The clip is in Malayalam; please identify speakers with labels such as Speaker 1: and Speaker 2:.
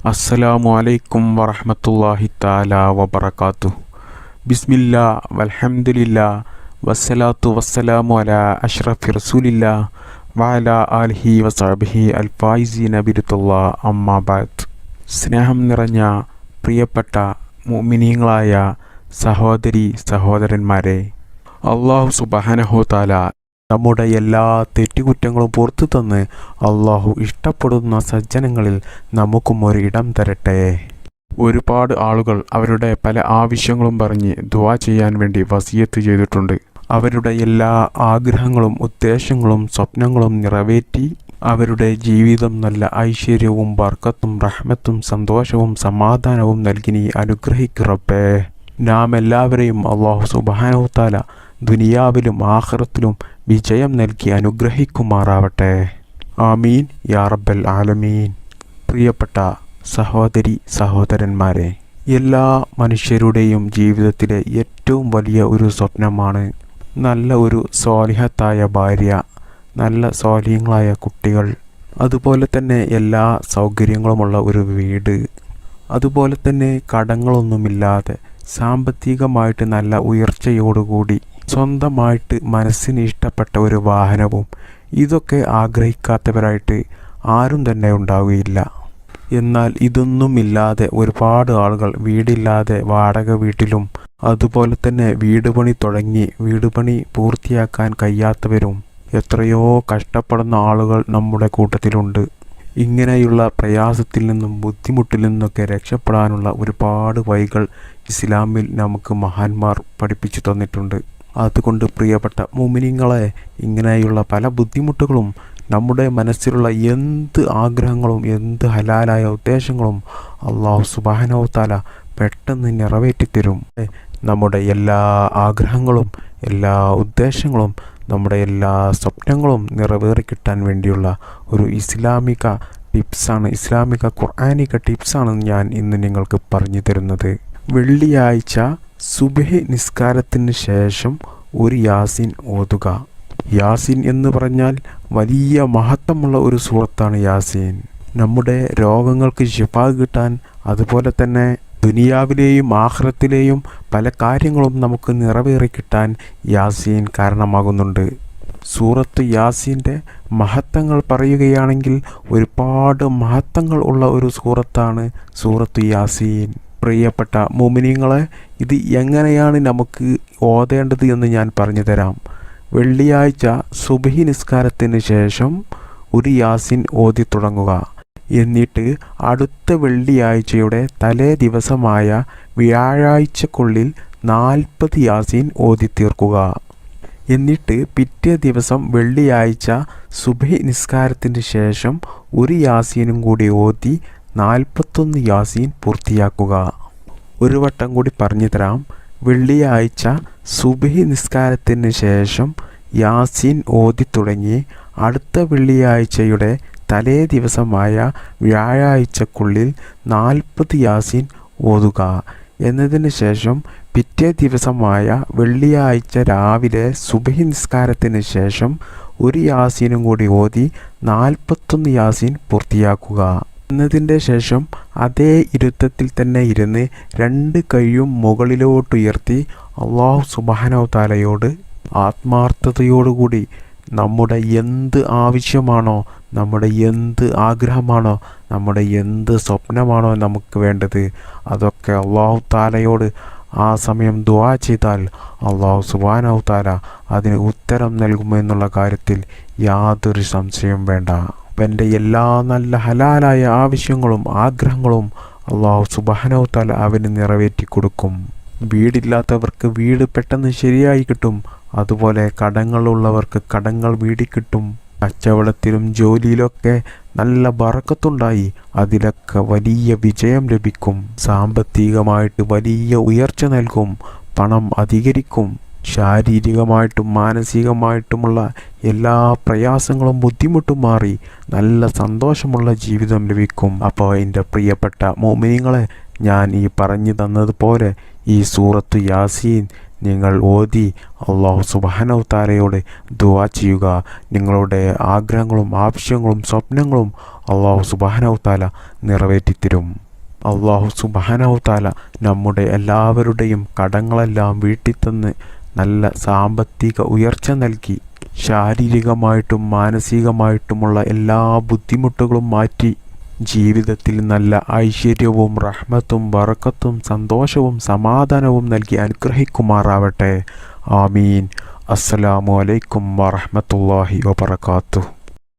Speaker 1: അസ്സലാമു അലൈക്കും വറഹ്മത്തുള്ളാഹി തആല വബറകാതുഹു. ബിസ്മില്ലാ വൽഹംദുലില്ലാ വസ്സലാത്തു വസ്സലാമു അലാ അഷ്റഫി റസൂലില്ലാ വഅലാ ആലിഹി വസഹ്ബിഹി അൽ ഫായിസീന ബിറുത്തുല്ലാഹ് അമ്മാ ബഅദ്. സ്നേഹം നിറഞ്ഞ പ്രിയപ്പെട്ട മുഅ്മിനീങ്ങളായ സഹോദരി സഹോദരന്മാരെ, അല്ലാഹു സുബ്ഹാനഹു തആല നമ്മുടെ എല്ലാ തെറ്റുകുറ്റങ്ങളും പുറത്തു തന്ന് അള്ളാഹു ഇഷ്ടപ്പെടുന്ന സജ്ജനങ്ങളിൽ നമുക്കും ഒരു ഇടം തരട്ടെ. ഒരുപാട് ആളുകൾ അവരുടെ പല ആവശ്യങ്ങളും പറഞ്ഞ് ദുആ ചെയ്യാൻ വേണ്ടി വസിയത്ത് ചെയ്തിട്ടുണ്ട്. അവരുടെ എല്ലാ ആഗ്രഹങ്ങളും ഉദ്ദേശങ്ങളും സ്വപ്നങ്ങളും നിറവേറ്റി അവരുടെ ജീവിതം നല്ല ഐശ്വര്യവും ബർക്കത്തും റഹ്മത്തും സന്തോഷവും സമാധാനവും നൽകി നീ അനുഗ്രഹിക്കു റബ്ബേ. നാം എല്ലാവരെയും അല്ലാഹു സുബ്ഹാനഹു തആല ദുനിയാവിലും ആഖിറത്തിലും വിജയം നൽകി അനുഗ്രഹിക്കുമാറാവട്ടെ. ആമീൻ യാ റബ്ബൽ ആലമീൻ. പ്രിയപ്പെട്ട സഹോദരി സഹോദരന്മാരെ, എല്ലാ മനുഷ്യരുടെയും ജീവിതത്തിലെ ഏറ്റവും വലിയ ഒരു സ്വപ്നമാണ് നല്ല ഒരു സ്വാലിഹത്തായ ഭാര്യ, നല്ല സ്വാലിഹങ്ങളായ കുട്ടികൾ, അതുപോലെ തന്നെ എല്ലാ സൗകര്യങ്ങളുമുള്ള ഒരു വീട്, അതുപോലെ തന്നെ കടങ്ങളൊന്നുമില്ലാതെ സാമ്പത്തികമായിട്ട് നല്ല ഉയർച്ചയോടുകൂടി സ്വന്തമായിട്ട് മനസ്സിന് ഇഷ്ടപ്പെട്ട ഒരു വാഹനവും. ഇതൊക്കെ ആഗ്രഹിക്കാത്തവരായിട്ട് ആരും തന്നെ ഉണ്ടാവുകയില്ല. എന്നാൽ ഇതൊന്നുമില്ലാതെ ഒരുപാട് ആളുകൾ വീടില്ലാതെ വാടക വീട്ടിലും അതുപോലെ തന്നെ വീട് പണി തുടങ്ങി വീട് പണി പൂർത്തിയാക്കാൻ കഴിയാത്തവരും എത്രയോ കഷ്ടപ്പെടുന്ന ആളുകൾ നമ്മുടെ കൂട്ടത്തിലുണ്ട്. ഇങ്ങനെയുള്ള പ്രയാസത്തിൽ നിന്നും ബുദ്ധിമുട്ടിൽ നിന്നൊക്കെ രക്ഷപ്പെടാനുള്ള ഒരുപാട് വഴികൾ ഇസ്ലാമിൽ നമുക്ക് മഹാന്മാർ പഠിപ്പിച്ചു തന്നിട്ടുണ്ട്. അതുകൊണ്ട് പ്രിയപ്പെട്ട മുഅ്മിനീങ്ങളെ, ഇങ്ങനെയുള്ള പല ബുദ്ധിമുട്ടുകളും നമ്മുടെ മനസ്സിലുള്ള എന്ത് ആഗ്രഹങ്ങളും എന്ത് ഹലാലായ ഉദ്ദേശങ്ങളും അല്ലാഹു സുബ്ഹാനഹു തആല പെട്ടെന്ന് നിറവേറ്റിത്തരും. നമ്മുടെ എല്ലാ ആഗ്രഹങ്ങളും എല്ലാ ഉദ്ദേശങ്ങളും നമ്മുടെ എല്ലാ സ്വപ്നങ്ങളും നിറവേറി കിട്ടാൻ വേണ്ടിയുള്ള ഒരു ഇസ്ലാമിക ടിപ്സാണ്, ഇസ്ലാമിക ഖുർആനിക ടിപ്സാണ് ഞാൻ ഇന്ന് നിങ്ങൾക്ക് പറഞ്ഞു തരുന്നത്. വെള്ളിയാഴ്ച സുബ്ഹി നിസ്കാരത്തിന് ശേഷം ഒരു യാസീൻ ഓതുക. യാസീൻ എന്ന് പറഞ്ഞാൽ വലിയ മഹത്വമുള്ള ഒരു സൂറത്താണ് യാസീൻ. നമ്മുടെ രോഗങ്ങൾക്ക് ശിഫാ കിട്ടാൻ, അതുപോലെ തന്നെ ദുനിയാവിലെയും ആഖിറത്തിലെയും പല കാര്യങ്ങളും നമുക്ക് നിറവേറി കിട്ടാൻ യാസീൻ കാരണമാകുന്നുണ്ട്. സൂറത്ത് യാസീൻ്റെ മഹത്വങ്ങൾ പറയുകയാണെങ്കിൽ ഒരുപാട് മഹത്വങ്ങൾ ഉള്ള ഒരു സൂറത്താണ് സൂറത്ത് യാസീൻ. പ്രിയപ്പെട്ട മുഅ്മിനീങ്ങളെ, ഇത് എങ്ങനെയാണ് നമുക്ക് ഓതേണ്ടത് എന്ന് ഞാൻ പറഞ്ഞു തരാം. വെള്ളിയാഴ്ച സുബ്ഹി നിസ്കാരത്തിന് ശേഷം ഒരു യാസീൻ ഓതി തുടങ്ങുക. എന്നിട്ട് അടുത്ത വെള്ളിയാഴ്ചയുടെ തലേ ദിവസമായ വ്യാഴാഴ്ചക്കുള്ളിൽ 40 യാസീൻ ഓതി തീർക്കുക. എന്നിട്ട് പിറ്റേ ദിവസം വെള്ളിയാഴ്ച സുബ്ഹി നിസ്കാരത്തിന് ശേഷം ഒരു യാസീനും കൂടി ഓതി 41 യാസീൻ പൂർത്തിയാക്കുക. ഒരു വട്ടം കൂടി പറഞ്ഞു തരാം. വെള്ളിയാഴ്ച സുബ്ഹി നിസ്കാരത്തിന് ശേഷം യാസീൻ ഓതി തുടങ്ങി അടുത്ത വെള്ളിയാഴ്ചയുടെ തലേ ദിവസമായ വ്യാഴാഴ്ചക്കുള്ളിൽ 40 യാസീൻ ഓതുക. എന്നതിന് ശേഷം പിറ്റേ ദിവസമായ വെള്ളിയാഴ്ച രാവിലെ സുബ്ഹി നിസ്കാരത്തിന് ശേഷം ഒരു യാസീനും കൂടി ഓതി 41 യാസീൻ പൂർത്തിയാക്കുക. എന്നതിൻ്റെ ശേഷം അതേ ഇരുത്തത്തിൽ തന്നെ ഇരുന്ന് 2 കൈയും മുകളിലോട്ടുയർത്തി അല്ലാഹു സുബ്ഹാനഹു തആലയോട് ആത്മാർത്ഥതയോടുകൂടി നമ്മുടെ എന്ത് ആവശ്യമാണോ, നമ്മുടെ എന്ത് ആഗ്രഹമാണോ, നമ്മുടെ എന്ത് സ്വപ്നമാണോ നമുക്ക് വേണ്ടത്, അതൊക്കെ അല്ലാഹു തആലയോട് ആ സമയം ദുആ ചെയ്താൽ അല്ലാഹു സുബ്ഹാനഹു തആല അതിന് ഉത്തരം നൽകുമെന്നുള്ള കാര്യത്തിൽ യാതൊരു സംശയവും വേണ്ട. എൻ്റെ എല്ലാ നല്ല ഹലാലായ ആവശ്യങ്ങളും ആഗ്രഹങ്ങളും അല്ലാഹു സുബ്ഹാനഹു തആല അവന് നിറവേറ്റി കൊടുക്കും. വീടില്ലാത്തവർക്ക് വീട് പെട്ടെന്ന് ശരിയായി കിട്ടും. അതുപോലെ കടങ്ങളുള്ളവർക്ക് കടങ്ങൾ വീടിക്കിട്ടും. കച്ചവടത്തിലും ജോലിയിലൊക്കെ നല്ല ബറക്കത്തുണ്ടായി അതിലൊക്കെ വലിയ വിജയം ലഭിക്കും. സാമ്പത്തികമായിട്ട് വലിയ ഉയർച്ച നൽകും. പണം അധികരിക്കും. ശാരീരികമായിട്ടും മാനസികമായിട്ടുമുള്ള എല്ലാ പ്രയാസങ്ങളും ബുദ്ധിമുട്ടും മാറി നല്ല സന്തോഷമുള്ള ജീവിതം ലഭിക്കും. അപ്പോൾ എൻ്റെ പ്രിയപ്പെട്ട മുഅ്മിനീങ്ങളെ, ഞാൻ ഈ പറഞ്ഞു തന്നതുപോലെ ഈ സൂറത്ത് യാസീൻ നിങ്ങൾ ഓതി അല്ലാഹു സുബ്ഹാനഹു തആലയോട് ദുആ ചെയ്യുക. നിങ്ങളുടെ ആഗ്രഹങ്ങളും ആവശ്യങ്ങളും സ്വപ്നങ്ങളും അല്ലാഹു സുബ്ഹാനഹു തആല നിറവേറ്റിത്തരും. അല്ലാഹു സുബ്ഹാനഹു തആല നമ്മുടെ എല്ലാവരുടെയും കടങ്ങളെല്ലാം വീട്ടിത്തന്ന് നല്ല സാമ്പത്തിക ഉയർച്ച നൽകി ശാരീരികമായിട്ടും മാനസികമായിട്ടുമുള്ള എല്ലാ ബുദ്ധിമുട്ടുകളും മാറ്റി ജീവിതത്തിൽ നല്ല ഐശ്വര്യവും റഹ്മത്തും ബറക്കത്തും സന്തോഷവും സമാധാനവും നൽകി അനുഗ്രഹിക്കുമാറാവട്ടെ. ആമീൻ. അസ്സലാമു അലൈക്കും വറഹ്മത്തുള്ളാഹി വബറകാതുഹു.